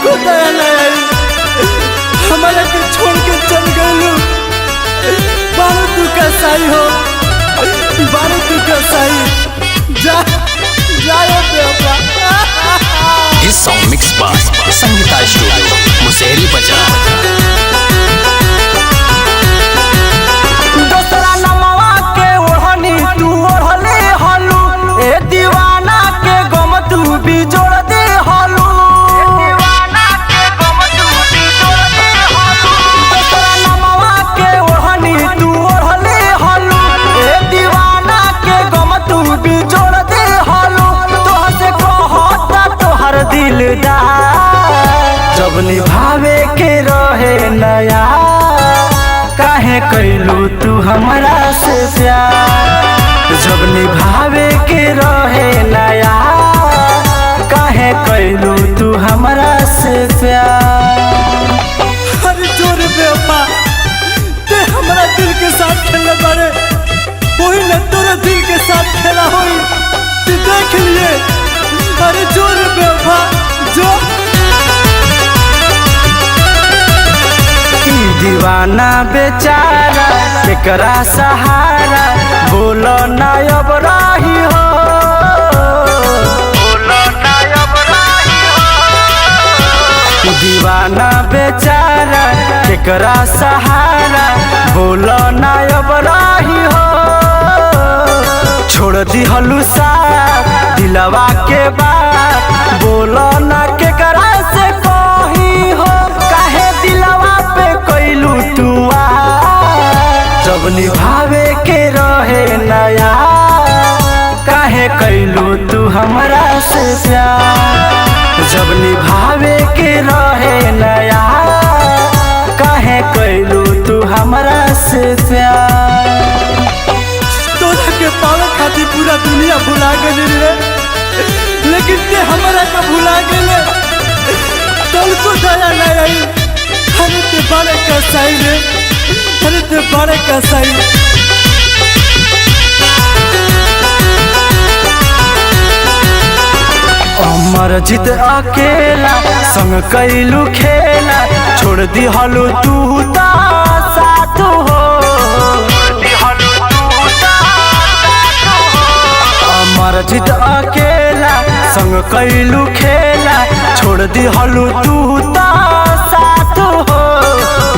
तनको दया नहीं हमारा के छोड़ के चल गए। बारो तू कसाई हो, बारो तू कसाई जा जाओ बेटा। इस song mix by Sangeeta studio Museri बाजार। दूसरा नमवा के ओढ़नी तू ओढ़ले हलू, ए दीवाना के गम तू भी जोड़ दे हलू, दीवाना के गम तू भी जोड़ दे हलू। दूसरा नमवा के ओढ़नी तू ओढ़ले हलू, ए दीवाना के गम तू भी जोड़ दे हलू। तोह से कहता तोहर दिलदार जब निभावे के रहे नया, काहे कैलू तू हमरा से प्यार। जब निभावे के रहे नया, काहे कैलू तू हमरा से प्यार। अरे जोर बेवफा ते हमरा दिल के साथ खेलने बारे, वही न तोरा दिल के साथ खेला होई, तू देख लिए। अरे जोर बेवफा जो दीवाना बेचारा केकरा सहारा, बोलो ना अब राही हो, बोलो ना अब राही हो। दीवाना बेचारा केकरा सहारा, बोलो ना अब राही हो। छोड़ दी हलू साथ दिलवा के बात, बोलो ना केकरा से कही हो। काहे दिलवा पे कैलू तू जब निभावे के रहे नया, काहे कैलू तू हमरा से प्यार। जब निभावे के रहे नया, काहे कैलू तू हमरा से प्यार। तोरा के पावे खातिर पूरा दुनिया भुला गेली रे, लेकिन ते हमरा के भुला गेले। तनको दया नहीं आई, अरे ते बड़े कसाई रे, अरे ते बड़े कसाई। अमर जीत अकेला संग कैलू खेला, छोड़ दी हलू तू ता साथ हो, अमर जीत अकेला संग कैलू खेला, छोड़ दी हलू तू ता साथ हो।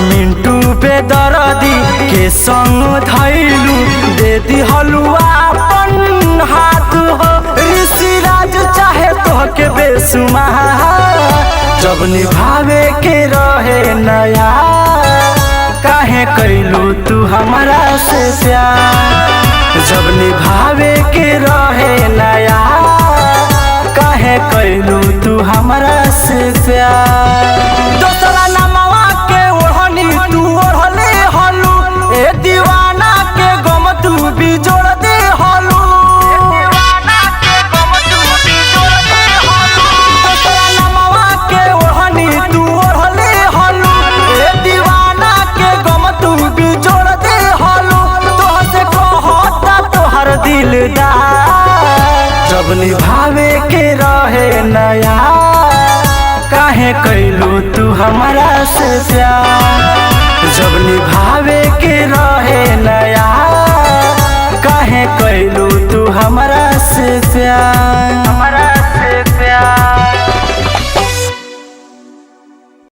मिंटू बेदर्दी के संग धैलू, दे दी हलुआ अपन हाथ हो। ऋषि राज चाहे तो के बेसुमार, जब निभावे के रहे नया, काहे कैलू तू हमरा से प्यार। जब निभावे के रहे नया, काहे कैलू तू हमरा से प्यार। दूसरा नमवा के ओढ़नी तू ओढ़ले हलू, ए दीवाना के गम तू भी जोड़ दे हलू, दीवाना के गम तू भी जोड़ दे हलू। दूसरा नमवा के ओढ़नी तू ओढ़ले हलू, ए दीवाना के गम तू भी जोड़ दे हलू। तोह से कहता तोहर दिलदार जब निभावे के रहे नया, काहे कैलू तू हमरा से प्यार। जब निभावे के रहे नया, काहे कैलू तू हमरा से प्यार।